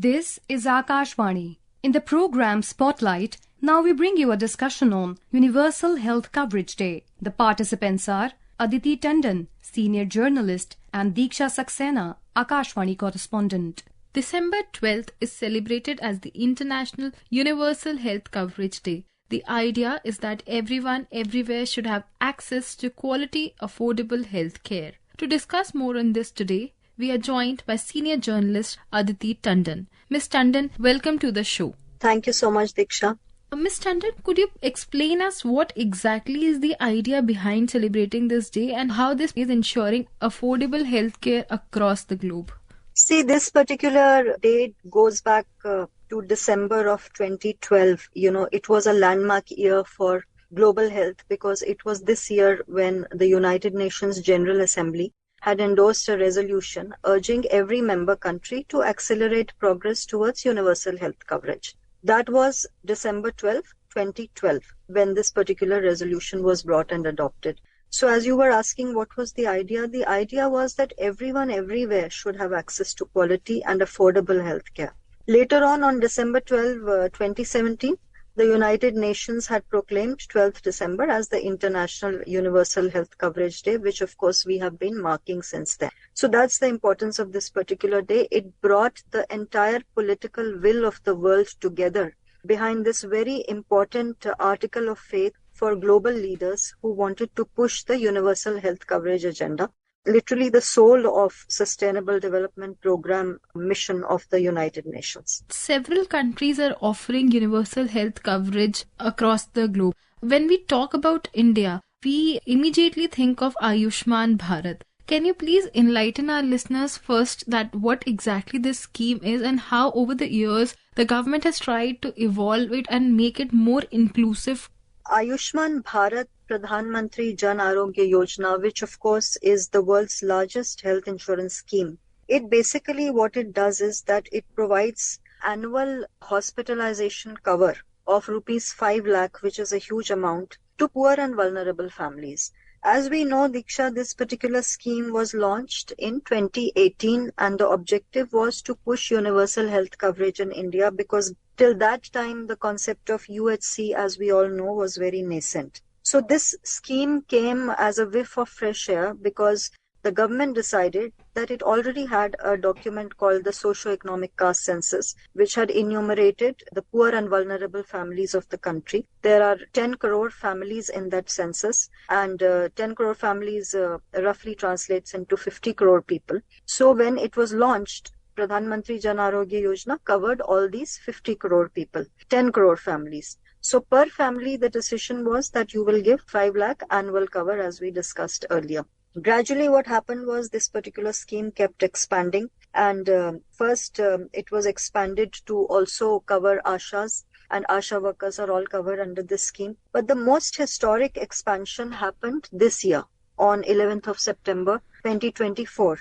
This is Akashwani. In the program Spotlight, now we bring you a discussion on Universal Health Coverage Day. The participants are Aditi Tandon, senior journalist, and Deeksha Saksena, Akashwani correspondent. December 12th is celebrated as the International Universal Health Coverage Day. The idea is that everyone everywhere should have access to quality, affordable health care. To discuss more on this today, we are joined by senior journalist Aditi Tandon. Ms. Tandon, welcome to the show. Thank you so much, Deeksha. Ms. Tandon, could you explain us what exactly is the idea behind celebrating this day and how this is ensuring affordable health care across the globe? See, this particular date goes back to December of 2012. It was a landmark year for global health because it was this year when the United Nations General Assembly had endorsed a resolution urging every member country to accelerate progress towards universal health coverage. That was December 12, 2012, when this particular resolution was brought and adopted. So as you were asking what was the idea was that everyone everywhere should have access to quality and affordable healthcare. Later on December 12, 2017, the United Nations had proclaimed 12th December as the International Universal Health Coverage Day, which of course we have been marking since then. So that's the importance of this particular day. It brought the entire political will of the world together behind this very important article of faith for global leaders who wanted to push the universal health coverage agenda, literally the soul of Sustainable Development Program mission of the United Nations. Several countries are offering universal health coverage across the globe. When we talk about India, we immediately think of Aayushman Bharat. Can you please enlighten our listeners first that what exactly this scheme is and how over the years the government has tried to evolve it and make it more inclusive? Aayushman Bharat Pradhan Mantri Jan Arogya Yojana, which of course is the world's largest health insurance scheme. It basically what it does is that it provides annual hospitalization cover of rupees 5 lakh, which is a huge amount, to poor and vulnerable families. As we know, Deeksha, this particular scheme was launched in 2018 and the objective was to push universal health coverage in India because till that time the concept of UHC, as we all know, was very nascent. So this scheme came as a whiff of fresh air because the government decided that it already had a document called the Socio-Economic Caste Census, which had enumerated the poor and vulnerable families of the country. There are 10 crore families in that census, and 10 crore families roughly translates into 50 crore people. So when it was launched, Pradhan Mantri Jan Arogya Yojana covered all these 50 crore people, 10 crore families. So per family, the decision was that you will give 5 lakh annual cover as we discussed earlier. Gradually what happened was this particular scheme kept expanding and first it was expanded to also cover Ashas, and Asha workers are all covered under this scheme. But the most historic expansion happened this year on 11th of September 2024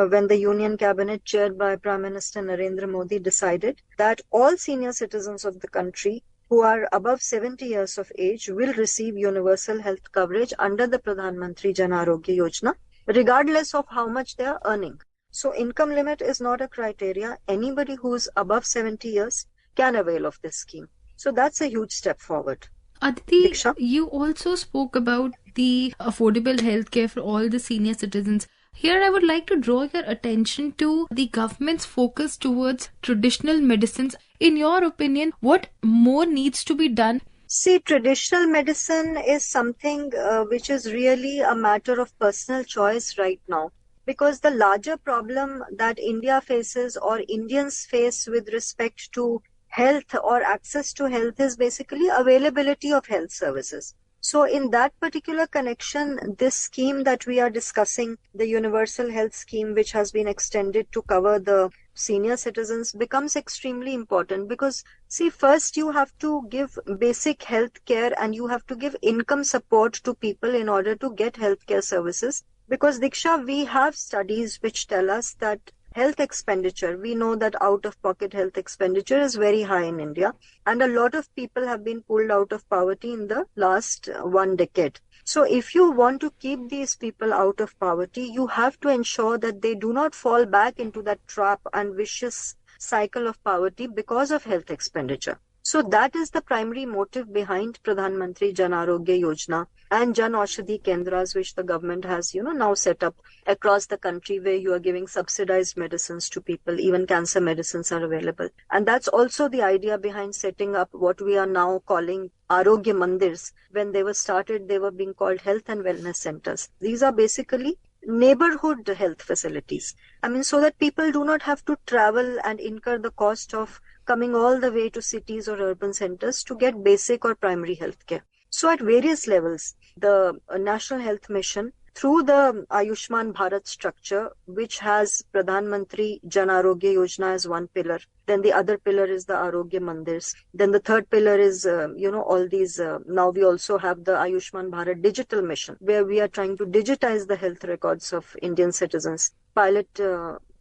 when the Union Cabinet chaired by Prime Minister Narendra Modi decided that all senior citizens of the country who are above 70 years of age will receive universal health coverage under the Pradhan Mantri Jan Arogya Yojana, regardless of how much they are earning. So income limit is not a criteria. Anybody who is above 70 years can avail of this scheme. So that's a huge step forward. Aditi, Deeksha? You also spoke about the affordable healthcare for all the senior citizens. Here I would like to draw your attention to the government's focus towards traditional medicines. In your opinion, what more needs to be done? See, traditional medicine is something which is really a matter of personal choice right now. Because the larger problem that India faces or Indians face with respect to health or access to health is basically availability of health services. So in that particular connection, this scheme that we are discussing, the Universal Health Scheme, which has been extended to cover the senior citizens, becomes extremely important because, see, first you have to give basic health care and you have to give income support to people in order to get health care services. Because, Deeksha, we have studies which tell us that health expenditure, we know that out-of-pocket health expenditure is very high in India, and a lot of people have been pulled out of poverty in the last 1 decade. So if you want to keep these people out of poverty, you have to ensure that they do not fall back into that trap and vicious cycle of poverty because of health expenditure. So that is the primary motive behind Pradhan Mantri Jan Arogya Yojana and Jan Aushadhi Kendras, which the government has, now set up across the country, where you are giving subsidized medicines to people. Even cancer medicines are available. And that's also the idea behind setting up what we are now calling Arogya Mandirs. When they were started, they were being called health and wellness centers. These are basically neighborhood health facilities. So that people do not have to travel and incur the cost of coming all the way to cities or urban centers to get basic or primary health care. So at various levels, the National Health Mission, through the Aayushman Bharat structure, which has Pradhan Mantri Jan Arogya Yojana as one pillar, then the other pillar is the Arogya Mandirs, then the third pillar is, all these, now we also have the Aayushman Bharat Digital Mission, where we are trying to digitize the health records of Indian citizens. Pilot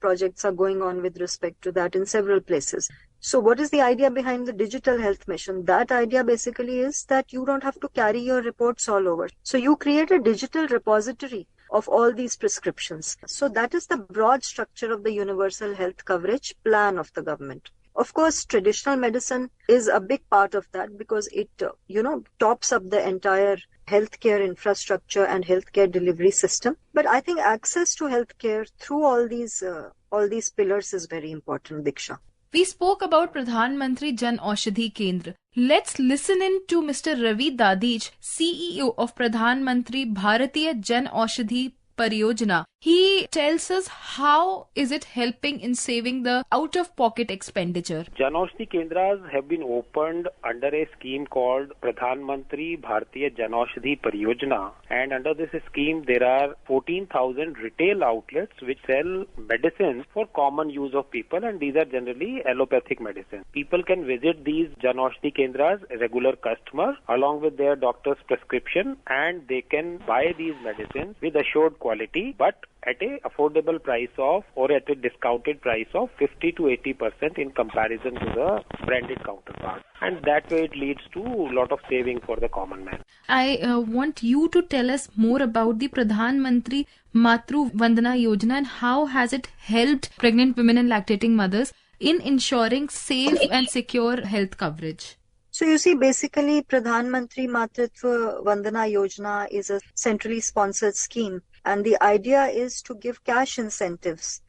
projects are going on with respect to that in several places. So what is the idea behind the digital health mission? That idea basically is that you don't have to carry your reports all over. So you create a digital repository of all these prescriptions. So that is the broad structure of the universal health coverage plan of the government. Of course, traditional medicine is a big part of that because it, tops up the entire healthcare infrastructure and healthcare delivery system. But I think access to healthcare through all these pillars is very important, Deeksha. We spoke about Pradhan Mantri Jan Aushadhi Kendra. Let's listen in to Mr. Ravi Dadij, CEO of Pradhan Mantri Bharatiya Jan Aushadhi Pariyojana. He tells us how is it helping in saving the out-of-pocket expenditure. Jan Aushadhi Kendras have been opened under a scheme called Pradhan Mantri Bharatiya Jan Aushadhi Pariyojana, and under this scheme there are 14,000 retail outlets which sell medicines for common use of people, and these are generally allopathic medicines. People can visit these Jan Aushadhi Kendras, regular customers, along with their doctor's prescription, and they can buy these medicines with assured quality but at a affordable price of, or at a discounted price of 50 to 80% in comparison to the branded counterpart. And that way it leads to a lot of saving for the common man. I want you to tell us more about the Pradhan Mantri Matru Vandana Yojana and how has it helped pregnant women and lactating mothers in ensuring safe and secure health coverage. So you see, basically Pradhan Mantri Matritva Vandana Yojana is a centrally sponsored scheme, and the idea is to give cash incentives,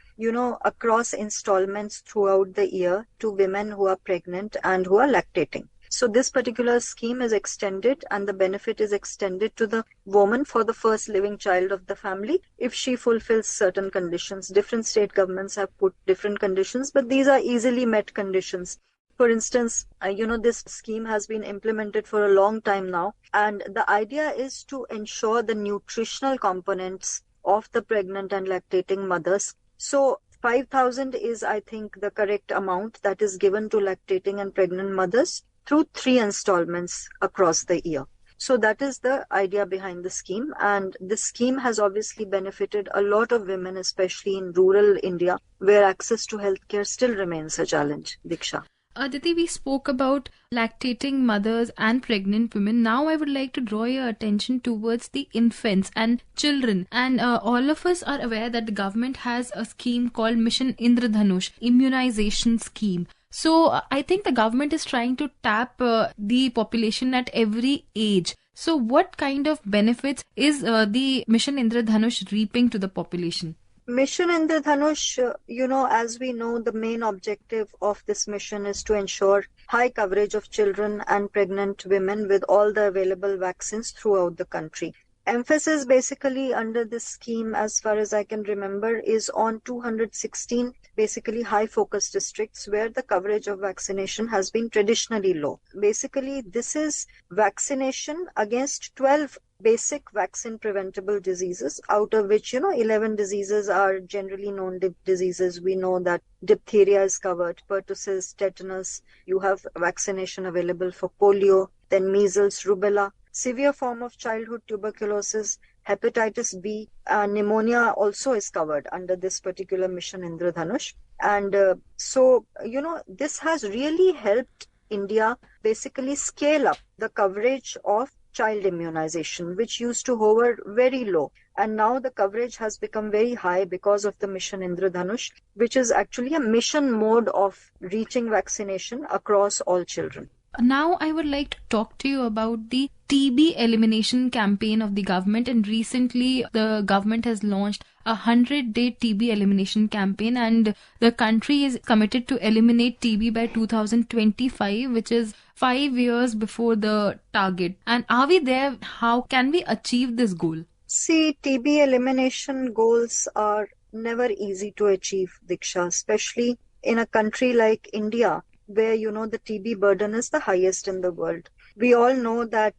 across installments throughout the year to women who are pregnant and who are lactating. So this particular scheme is extended, and the benefit is extended to the woman for the first living child of the family if she fulfills certain conditions. Different state governments have put different conditions, but these are easily met conditions. For instance, this scheme has been implemented for a long time now, and the idea is to ensure the nutritional components of the pregnant and lactating mothers. So 5,000 is, I think, the correct amount that is given to lactating and pregnant mothers through 3 installments across the year. So that is the idea behind the scheme, and this scheme has obviously benefited a lot of women, especially in rural India, where access to healthcare still remains a challenge. Deeksha. Aditi, we spoke about lactating mothers and pregnant women. Now I would like to draw your attention towards the infants and children. And all of us are aware that the government has a scheme called Mission Indradhanush, immunization scheme. So I think the government is trying to tap the population at every age. So what kind of benefits is the Mission Indradhanush reaping to the population? Mission Indradhanush, as we know, the main objective of this mission is to ensure high coverage of children and pregnant women with all the available vaccines throughout the country. Emphasis basically under this scheme, as far as I can remember, is on 216 basically high focus districts where the coverage of vaccination has been traditionally low. Basically, this is vaccination against 12 basic vaccine preventable diseases, out of which 11 diseases are generally known diseases. We know that diphtheria is covered, pertussis, tetanus. You have vaccination available for polio, then measles, rubella, severe form of childhood tuberculosis, hepatitis B, pneumonia also is covered under this particular Mission Indradhanush. And this has really helped India basically scale up the coverage of child immunization, which used to hover very low. And now the coverage has become very high because of the Mission Indradhanush, which is actually a mission mode of reaching vaccination across all children. Now I would like to talk to you about the TB elimination campaign of the government, and recently the government has launched a 100-day TB elimination campaign, and the country is committed to eliminate TB by 2025, which is 5 years before the target. And are we there? How can we achieve this goal? See, TB elimination goals are never easy to achieve, Deeksha, especially in a country like India, where, the TB burden is the highest in the world. We all know that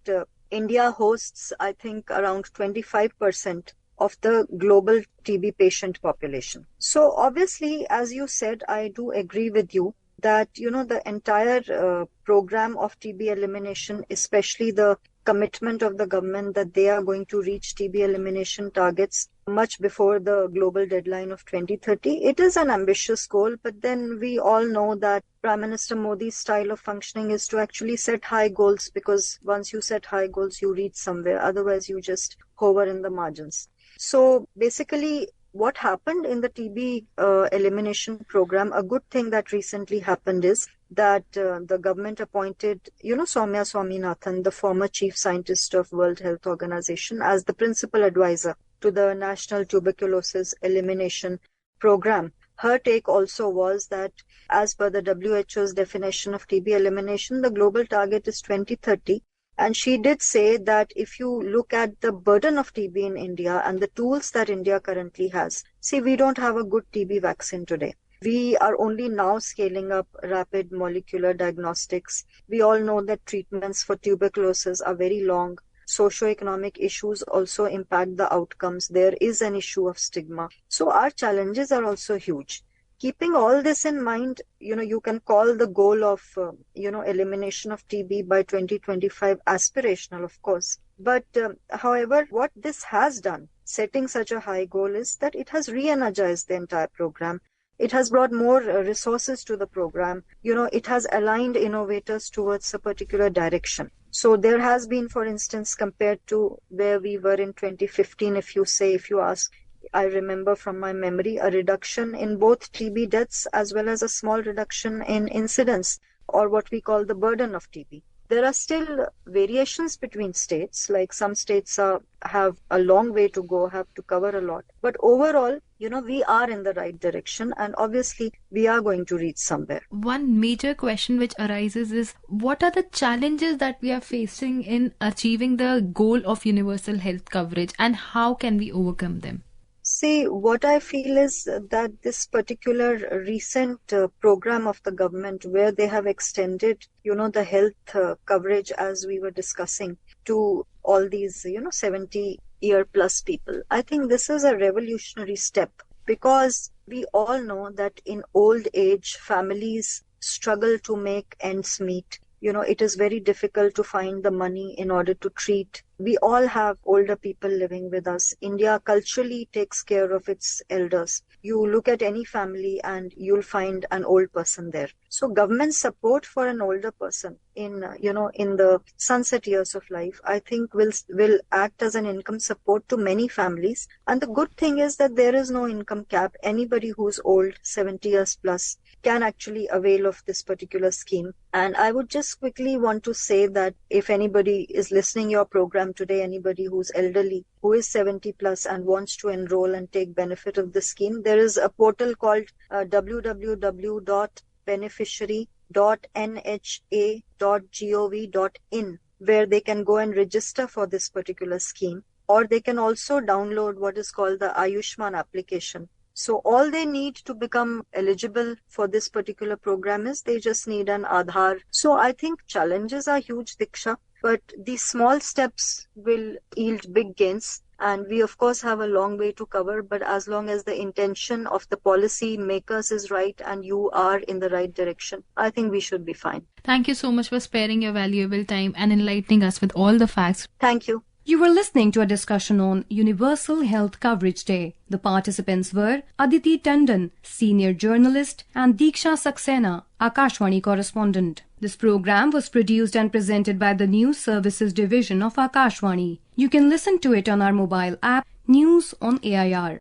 India hosts, I think, around 25% of the global TB patient population. So obviously, as you said, I do agree with you that, the entire program of TB elimination, especially the commitment of the government that they are going to reach TB elimination targets much before the global deadline of 2030. It is an ambitious goal, but then we all know that Prime Minister Modi's style of functioning is to actually set high goals, because once you set high goals, you reach somewhere. Otherwise, you just hover in the margins. So basically, what happened in the TB elimination program, a good thing that recently happened is that the government appointed, Soumya Swaminathan, the former chief scientist of World Health Organization, as the principal advisor to the National Tuberculosis Elimination Program. Her take also was that as per the WHO's definition of TB elimination, the global target is 2030. And she did say that if you look at the burden of TB in India and the tools that India currently has, see, we don't have a good TB vaccine today. We are only now scaling up rapid molecular diagnostics. We all know that treatments for tuberculosis are very long. Socioeconomic issues also impact the outcomes. There is an issue of stigma. So our challenges are also huge. Keeping all this in mind, you can call the goal of, elimination of TB by 2025 aspirational, of course. But however, what this has done, setting such a high goal, is that it has re-energized the entire program. It has brought more resources to the program. It has aligned innovators towards a particular direction. So there has been, for instance, compared to where we were in 2015, if you ask, I remember from my memory, a reduction in both TB deaths as well as a small reduction in incidence, or what we call the burden of TB. There are still variations between states, like some states have a long way to go, have to cover a lot. But overall, we are in the right direction, and obviously we are going to reach somewhere. One major question which arises is, what are the challenges that we are facing in achieving the goal of universal health coverage, and how can we overcome them? See, what I feel is that this particular recent program of the government, where they have extended, the health coverage, as we were discussing, to all these, 70-year plus people. I think this is a revolutionary step, because we all know that in old age, families struggle to make ends meet. It is very difficult to find the money in order to treat. We all have older people living with us. India culturally takes care of its elders. You look at any family and you'll find an old person there. So government support for an older person in the sunset years of life, I think will act as an income support to many families. And the good thing is that there is no income cap. Anybody who's old, 70 years plus, can actually avail of this particular scheme. And I would just quickly want to say that if anybody is listening your program today, anybody who's elderly, who is 70 plus and wants to enroll and take benefit of the scheme, there is a portal called www.beneficiary.nha.gov.in, where they can go and register for this particular scheme. Or they can also download what is called the Aayushman application. So all they need to become eligible for this particular program is they just need an Aadhaar. So I think challenges are huge, Deeksha, but these small steps will yield big gains. And we, of course, have a long way to cover, but as long as the intention of the policy makers is right and you are in the right direction, I think we should be fine. Thank you so much for sparing your valuable time and enlightening us with all the facts. Thank you. You were listening to a discussion on Universal Health Coverage Day. The participants were Aditi Tandon, senior journalist, and Deeksha Saksena, Akashwani correspondent. This program was produced and presented by the News Services Division of Akashwani. You can listen to it on our mobile app, News on AIR.